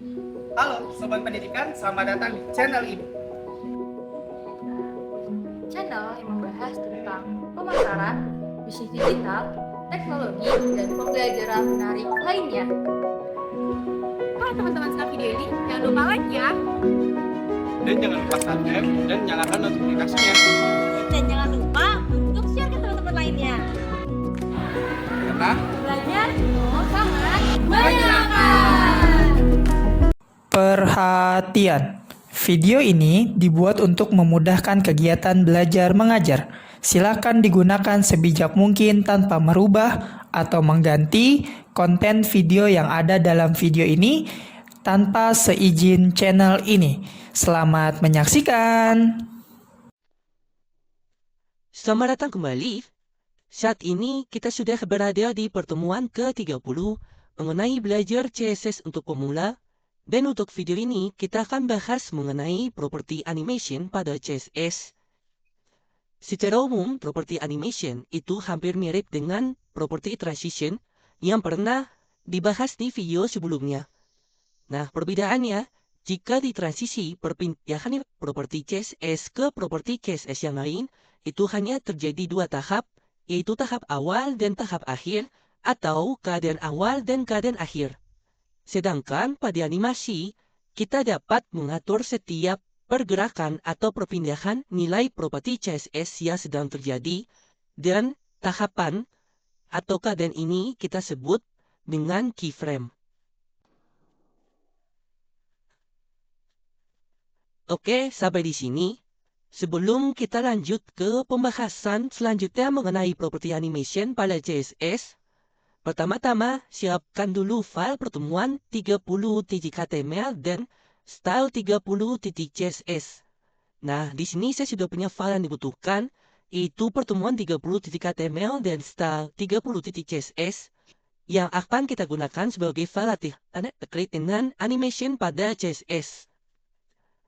Halo Sobat Pendidikan, selamat datang di channel ini. Channel yang membahas tentang pemasaran, bisnis digital, teknologi, dan pembelajaran menarik lainnya. Kalau teman-teman suka video ini, jangan lupa like ya. Dan jangan lupa subscribe dan nyalakan notifikasinya. Dan jangan lupa untuk share ke teman-teman lainnya. Karena Belajar sangat menyenangkan. Perhatian, video ini dibuat untuk memudahkan kegiatan belajar mengajar. Silakan digunakan sebijak mungkin tanpa merubah atau mengganti konten video yang ada dalam video ini tanpa seizin channel ini. Selamat menyaksikan. Selamat datang kembali. Saat ini kita sudah berada di pertemuan ke-30 mengenai belajar CSS untuk pemula. Dan untuk video ini kita akan bahas mengenai properti animation pada CSS. Secara umum, properti animation itu hampir mirip dengan properti transition yang pernah dibahas di video sebelumnya. Nah, perbedaannya, jika di transisi perpindahan properti CSS ke properti CSS yang lain, itu hanya terjadi dua tahap, yaitu tahap awal dan tahap akhir, atau keadaan awal dan keadaan akhir. Sedangkan pada animasi, kita dapat mengatur setiap pergerakan atau perpindahan nilai properti CSS yang sedang terjadi, dan tahapan atau keadaan ini kita sebut dengan keyframe. Oke, sampai di sini. Sebelum kita lanjut ke pembahasan selanjutnya mengenai properti animation pada CSS, pertama-tama, siapkan dulu file pertemuan 30.html dan style 30.css. Nah, di sini saya sudah punya file yang dibutuhkan, yaitu pertemuan 30.html dan style 30.css, yang akan kita gunakan sebagai file latihan terkait dengan animation pada CSS.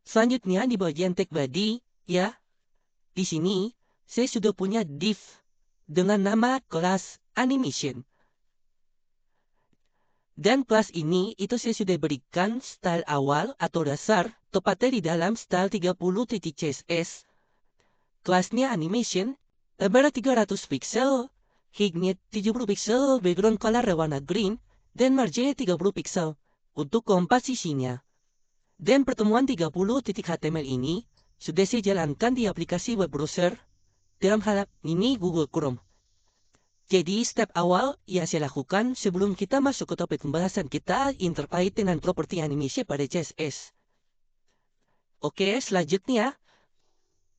Selanjutnya, di bagian tag body, ya, di sini saya sudah punya div dengan nama kelas animation. Dan kelas ini itu saya sudah berikan style awal atau dasar tepatnya di dalam style 30.css. Kelasnya animation, lebar 300 pixel, height-nya 70 pixel, background color warna green, dan margin 30 pixel untuk komposisinya. Dan pertemuan 30.html ini sudah saya jalankan di aplikasi web browser, dalam hal ini Google Chrome. Jadi, step awal yang saya lakukan sebelum kita masuk ke topik pembahasan kita yang terkait dengan properti animasi pada CSS. Oke, selanjutnya,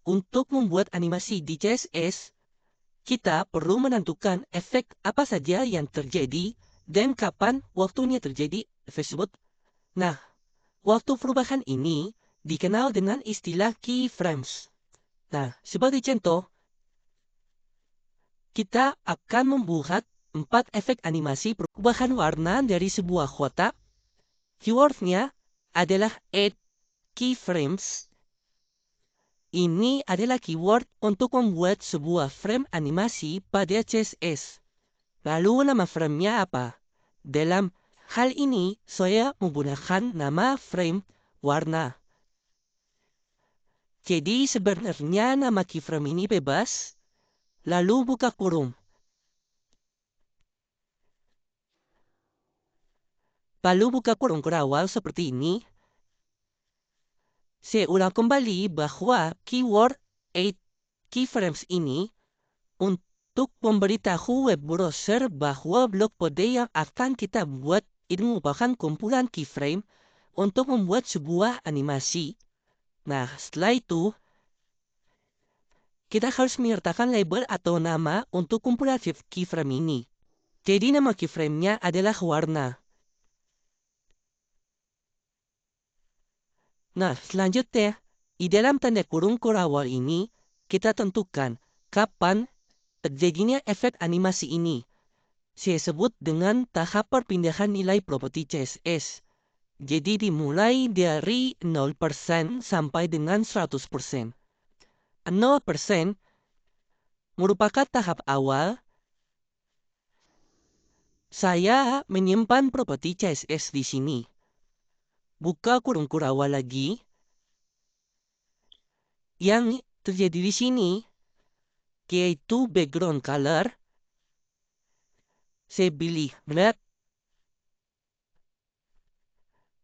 untuk membuat animasi di CSS, kita perlu menentukan efek apa saja yang terjadi dan kapan waktunya terjadi tersebut. Nah, waktu perubahan ini dikenal dengan istilah keyframes. Nah, sebagai contoh, kita akan membuat 4 efek animasi perubahan warna dari sebuah kotak. Keywordnya adalah add keyframes. Ini adalah keyword untuk membuat sebuah frame animasi pada CSS. Lalu nama framenya apa? Dalam hal ini, saya menggunakan nama frame warna. Jadi sebenarnya nama keyframe ini bebas. Lalu buka kurung. Lalu buka kurung awal seperti ini. Saya ulang kembali bahwa keyword 8 keyframes ini untuk memberitahu web browser bahwa blok kode yang akan kita buat ini merupakan kumpulan keyframe untuk membuat sebuah animasi. Nah, setelah itu, kita harus menyertakan label atau nama untuk kumpulan keyframe ini. Jadi nama keyframe-nya adalah warna. Nah, selanjutnya, di dalam tanda kurung awal ini, kita tentukan kapan terjadinya efek animasi ini. Saya sebut dengan tahap perpindahan nilai properti CSS. Jadi dimulai dari 0% sampai dengan 100%. 0% merupakan tahap awal. Saya menyimpan properti CSS di sini. buka kurung kurawal lagi. Yang terjadi di sini, yaitu background color. Saya pilih black.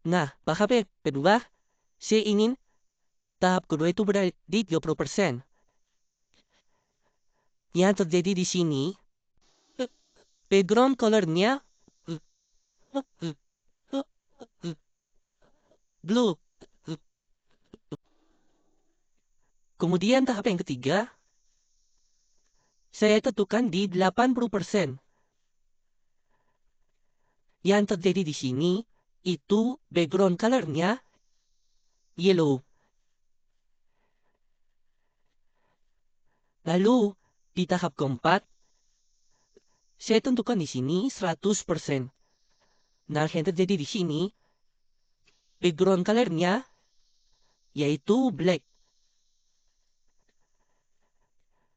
Nah, tahap kedua, saya ingin tahap kedua itu berada di 30%. Yang terjadi di sini, background colornya blue. Kemudian tahap yang ketiga, saya tentukan di 80%. Yang terjadi di sini, itu background colornya yellow. Lalu, di tahap keempat, saya tentukan di sini 100%. Nah, yang terjadi di sini, background colornya yaitu black.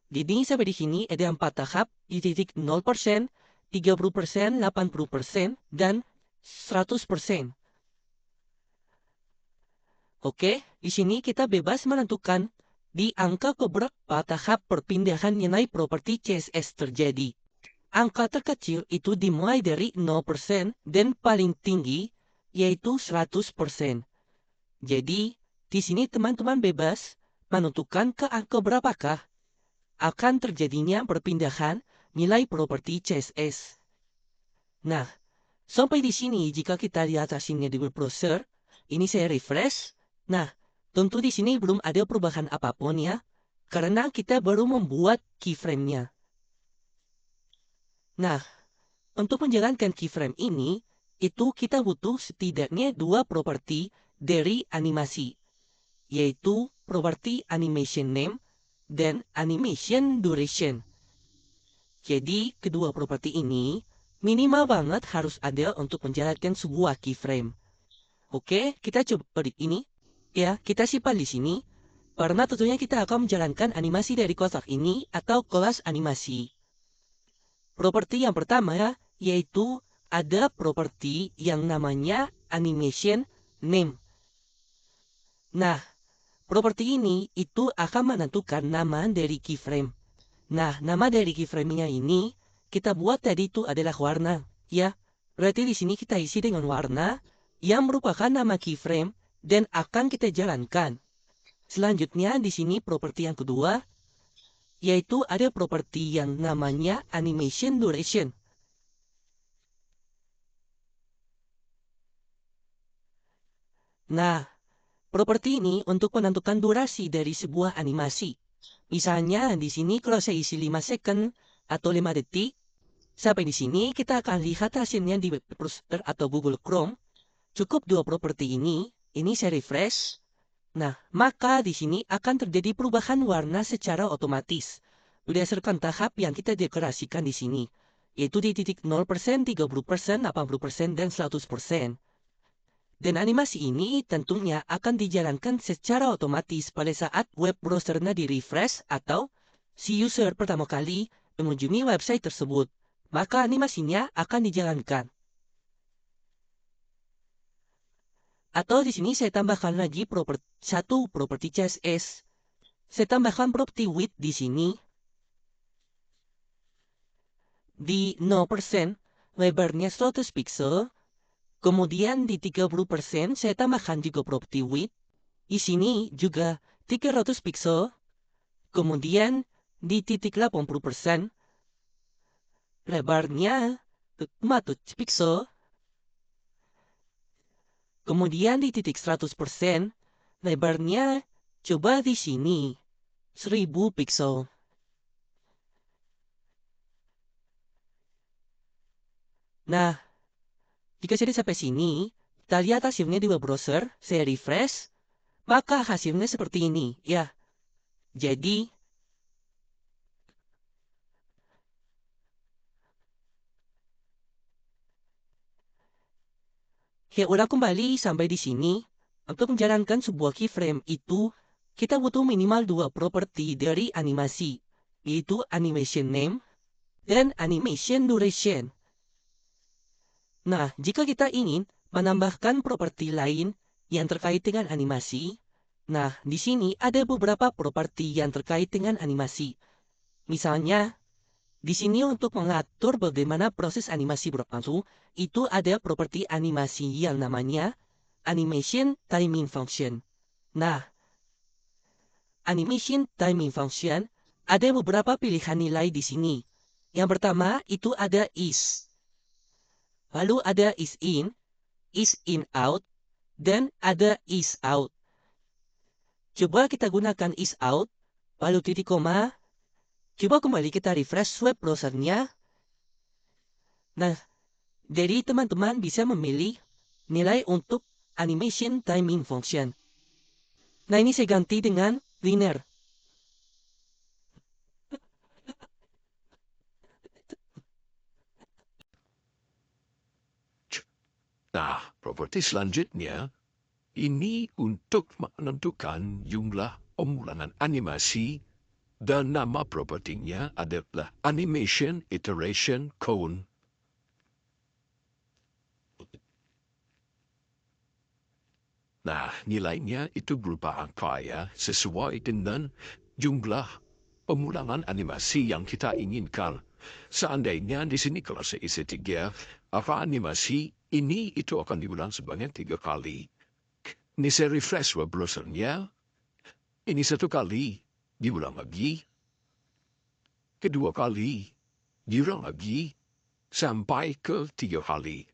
Jadi sampai di sini ada 4 tahap di titik 0%, 30%, 80%, dan 100%. Oke, di sini kita bebas menentukan di angka keberapa tahap perpindahan nilai properti CSS terjadi. Angka terkecil itu dimulai dari 0% dan paling tinggi yaitu 100%. Jadi, di sini teman-teman bebas menentukan ke angka berapakah akan terjadinya perpindahan nilai properti CSS. Nah, sampai di sini jika kita lihat hasilnya di web browser, ini saya refresh. Nah, tentu di sini belum ada perubahan apapun ya, karena kita baru membuat keyframe-nya. Nah, untuk menjalankan keyframe ini, itu kita butuh setidaknya 2 properti dari animasi, yaitu properti animation name dan animation duration. Jadi, kedua properti ini minimal banget harus ada untuk menjalankan sebuah keyframe. Oke, kita coba ini. Ya, kita simpan di sini. Karena tentunya kita akan menjalankan animasi dari kotak ini atau kelas animasi. Properti yang pertama yaitu ada properti yang namanya animation name. Nah, properti ini itu akan menentukan nama dari keyframe. Nah, nama dari keyframe-nya ini kita buat tadi itu adalah warna, ya. Berarti di sini kita isi dengan warna yang merupakan nama keyframe dan akan kita jalankan. Selanjutnya di sini properti yang kedua yaitu ada properti yang namanya animation duration. Nah, properti ini untuk menentukan durasi dari sebuah animasi. Misalnya di sini kalau saya isi 5 second atau 5 detik, sampai di sini kita akan lihat hasilnya di web browser atau Google Chrome. Cukup 2 properti ini saya refresh. Nah, maka di sini akan terjadi perubahan warna secara otomatis berdasarkan tahap yang kita deklarasikan di sini, yaitu di titik 0%, 30%, 80%, dan 100%. Dan animasi ini tentunya akan dijalankan secara otomatis pada saat web browsernya di-refresh atau si user pertama kali mengunjungi website tersebut. Maka animasinya akan dijalankan. Atau di sini saya tambahkan lagi satu properti CSS. Saya tambahkan property width di sini. Di 0%, lebarnya 100 pixel. Kemudian di 30% saya tambahkan juga property width. Di sini juga 300 pixel. Kemudian di titik 80%, lebarnya 400 pixel. Kemudian di titik 100%, lebarnya coba di sini 1000 pixel. Nah, jika sudah sampai sini, kita lihat hasilnya di web browser, saya refresh, maka hasilnya seperti ini, ya. Jadi, ya udah kembali sampai di sini. Untuk menjalankan sebuah keyframe itu, kita butuh minimal 2 properti dari animasi, yaitu animation name dan animation duration. Nah, jika kita ingin menambahkan properti lain yang terkait dengan animasi. Nah, di sini ada beberapa properti yang terkait dengan animasi. Misalnya, di sini untuk mengatur bagaimana proses animasi berlangsung, itu ada properti animasi yang namanya Animation Timing Function. Nah, Animation Timing Function ada beberapa pilihan nilai di sini. Yang pertama itu ada is. Lalu ada is in out, dan ada is out. Coba kita gunakan is out, lalu titik koma. Coba kembali kita refresh web browsernya. Nah, jadi teman-teman bisa memilih nilai untuk animation timing function. Nah, ini saya ganti dengan linear. Nah, properti selanjutnya, ini untuk menentukan jumlah pemulangan animasi dan nama propertinya adalah Animation Iteration Cone. Nah, nilainya itu berupa angka ya, sesuai dengan jumlah pemulangan animasi yang kita inginkan. Seandainya di sini kalau saya isi 3, apa animasi ini itu akan diulang sebanyak 3 kali. Ini saya refresh web browsernya. Ini 1 kali, diulang lagi. Kedua kali, diulang lagi, sampai ke 3 kali.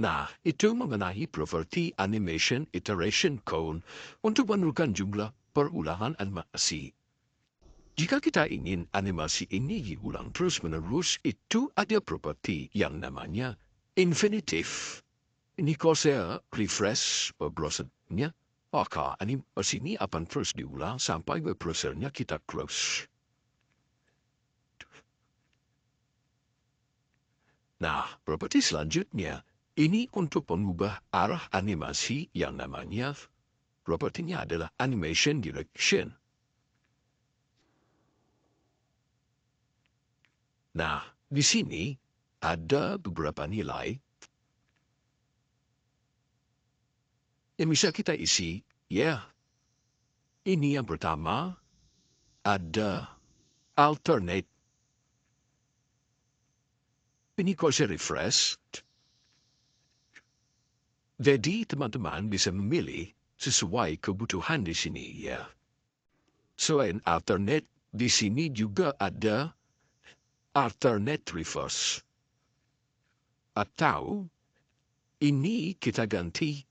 Nah, itu mengenai properti Animation Iteration Cone untuk menentukan jumlah perulangan animasi. Jika kita ingin animasi ini diulang terus-menerus, itu ada properti yang namanya infinitive. Ini kalau saya refresh web browsernya, maka animasi ini akan terus diulang sampai web browsernya kita close. Nah, properti selanjutnya, ini untuk mengubah arah animasi yang namanya propertinya adalah Animation Direction. Nah, di sini ada beberapa nilai yang bisa kita isi. Ya, ini yang pertama ada alternate. Ini kalau saya refresh, jadi teman-teman bisa memilih sesuai kebutuhan di sini ya. Selain alternate, di sini juga ada alternate reverse. Atau ini kita ganti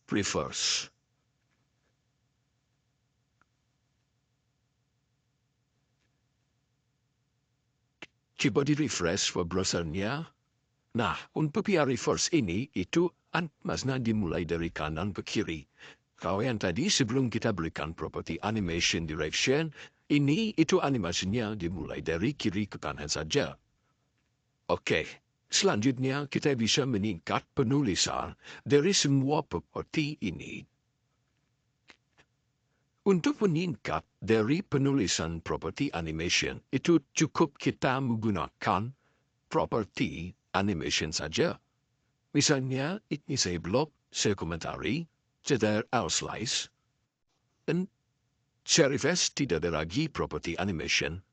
reverse. Coba di refresh web browsernya. Nah, untuk yang reverse ini itu animasinya dimulai dari kanan ke kiri. Kalau yang tadi sebelum kita berikan properti animation direction, ini itu animasinya dimulai dari kiri ke kanan saja. Oke, selanjutnya kita bisa meningkat penulisan dari semua properti ini. Untuk meningkat dari penulisan properti animation, itu cukup kita menggunakan properti animation saja. Misalnya, ini saya blok, saya komentari, saya slice, dan saya refresh tidak ada lagi properti animation.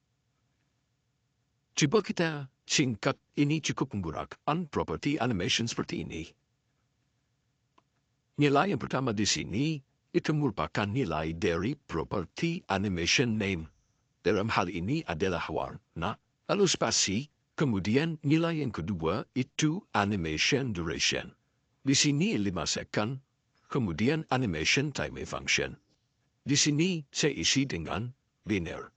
Coba kita singkat ini cukup menggunakan properti animation seperti ini. Nilai yang pertama di sini itu merupakan nilai dari properti animation name. Dalam hal ini adalah warna, lalu spasi, kemudian nilai yang kedua itu animation duration. Di sini 5 second, kemudian animation timing function. Di sini saya isi dengan linear.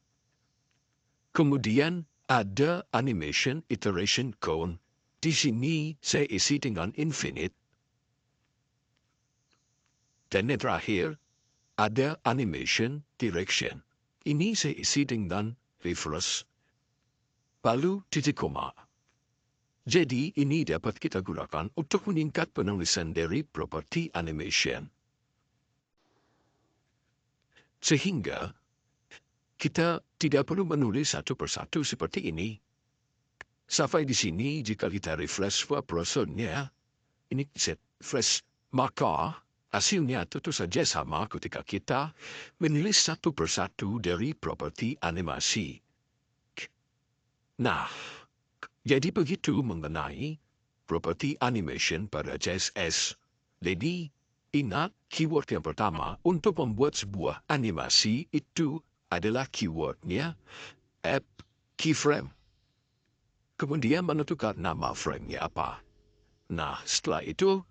Kemudian ada animation iteration cone. Di sini saya isi dengan infinite. Dan yang terakhir ada animation direction. Ini saya isi dengan reverse. Lalu titik koma. Jadi ini dapat kita gunakan untuk meningkat penulisan dari properti animation. Sehingga kita tidak perlu menulis satu persatu seperti ini. Sampai di sini jika kita refresh prosesnya, ini set fresh, maka hasilnya tentu saja sama ketika kita menulis satu persatu dari properti animasi. Nah, jadi begitu mengenai properti animation pada CSS. Jadi, ingat keyword yang pertama untuk membuat sebuah animasi itu adalah keywordnya app keyframe. Kemudian menentukan nama frame-nya apa. Nah, setelah itu,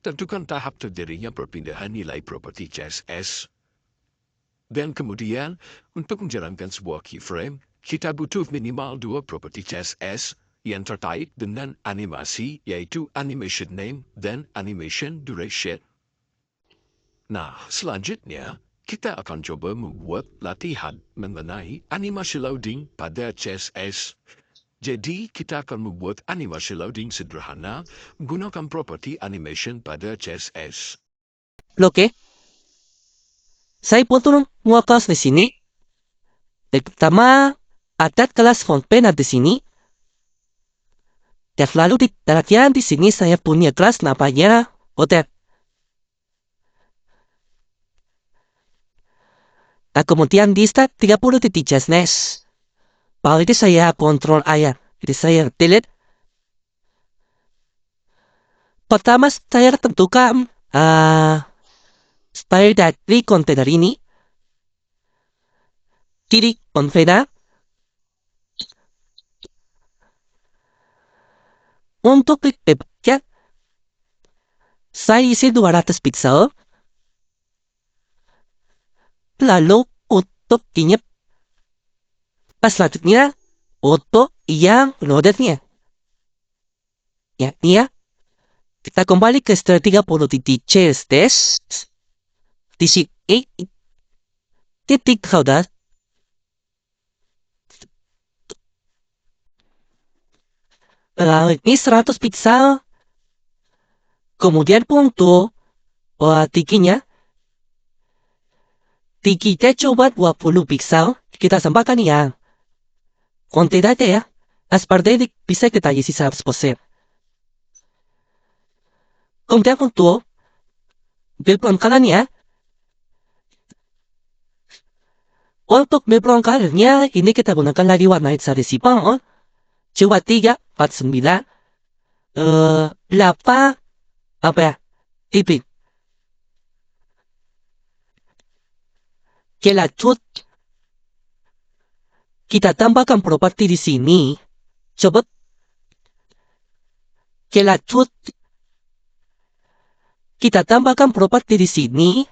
tentukan tahap terdirinya perpindahan nilai properti CSS. Dan kemudian, untuk menjalankan sebuah keyframe, kita butuh minimal 2 properti CSS yang terkait dengan animasi, yaitu animation name dan animation duration. Nah, selanjutnya, kita akan coba membuat latihan mengenai animasi loading pada CSS. Jadi, kita akan membuat animasi loading sederhana menggunakan properti animation pada CSS. Oke. Saya potong semua kelas di sini. Yang pertama, ada kelas frontend di sini. Dan lalu di bagian di sini saya punya kelas namanya hotel. Nah, kemudian di start 30 titik CSS. Bahwa itu saya kontrol ayat. Jadi saya delete. Pertama saya tentukan style dari kontainer ini. Jadi kontainer. Untuk klik bebasnya, saya isi 200 pixel. Lalu untuk kinyap. Pas selanjutnya, untuk yang loadernya. Ya, ini ya. Kita kembali ke style 30 titik CSS. Di sini, titik header. Ini 100 pixel. Kemudian untuk tingginya. Tingginya coba 20 pixel. Kita tambahkan yang kontennya ya. Seperti ini bisa kita isi 100%. Kemudian untuk background colornya. Untuk background colornya ini kita gunakan lagi warna hexadecimal. Coba 3, 4, 9, 8, apa ya? Tipik. Lanjut. Kita tambahkan properti di sini. Coba. Lanjut. Kita tambahkan properti di sini.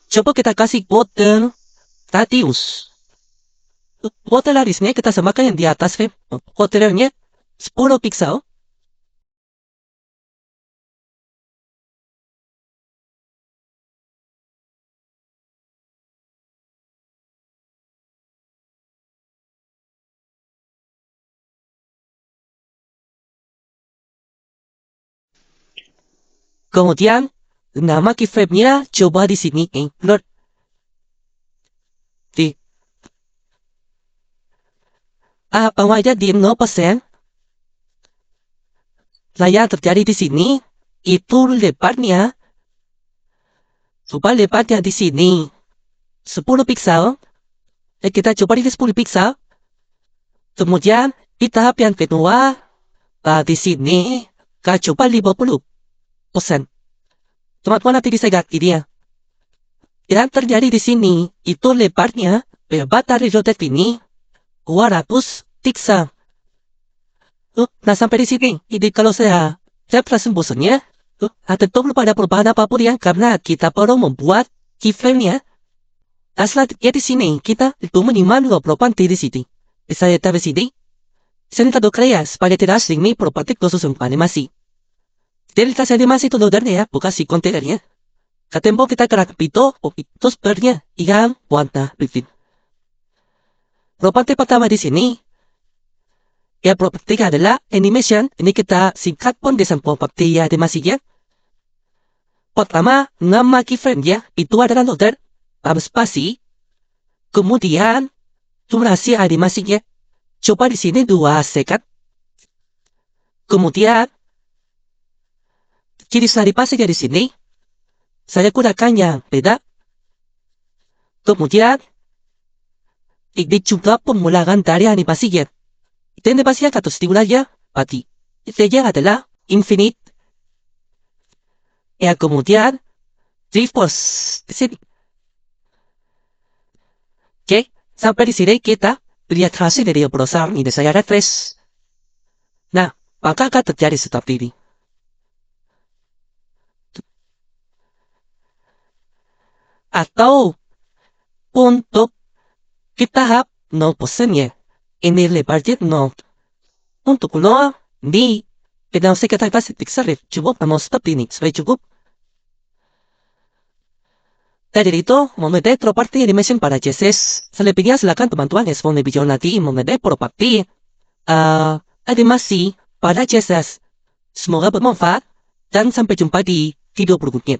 Coba kita kasih border radius. Border radiusnya kita samakan yang di atas. Bordernya 10 pixel. Kemudian nama keyframe-nya coba di sini include di bawahnya di 0%. Yang terjadi di sini itu lebarnya. Coba lebarnya di sini 10 pixel. Kita coba di 10 pixel. Kemudian di tahap yang kedua di sini kita coba 50%. Teman-teman nanti bisa ganti dia. Yang terjadi di sini itu lebarnya lebar dari rotet ini 200 pixel. Nah sampai di sini. Jadi kalau saya presen bosannya, tentu belum ada perubahan apapun ya karena kita perlu membuat keyframe-nya. Nah selanjutnya di sini kita itu minimal 2 properti di sini. Saya taruh di sini. Sini kita clear supaya tidak asing nih properti khusus untuk animasi. Jadi kasih animasi itu loadernya ya, bukan si kontainernya. Ketempo kita gerak itu sebenarnya yang warna bikin. Properti pertama di sini, ya properti adalah animation. Ini kita singkat pun desain properti ya animasinya. Pertama, nama keyframe ya, itu adalah loader, spasi. Kemudian, durasi animasinya. Coba di sini 2 second. Kemudian, ciri sari pasnya di sini, saya gunakan yang beda. Kemudian, ini juga pemulangan dari animasinya. Animasi yang atas dimulainya, berarti intinya adalah infinite. Ya, kemudian, reverse di sini. Oke, sampai di sini kita lihat hasil dari browser ini. Saya refresh. Nah, maka akan terjadi seperti ini. Atau untuk kita tahap 0%-nya, ini lebarnya 0. Untuk 0, di pedang kita kasih pixel cukup mau seperti ini, supaya cukup. Dari itu, mengenai properti animation pada CSS, selebihnya silakan teman-teman explore video nanti mengenai properti animasi pada CSS. Semoga bermanfaat, dan sampai jumpa di video berikutnya.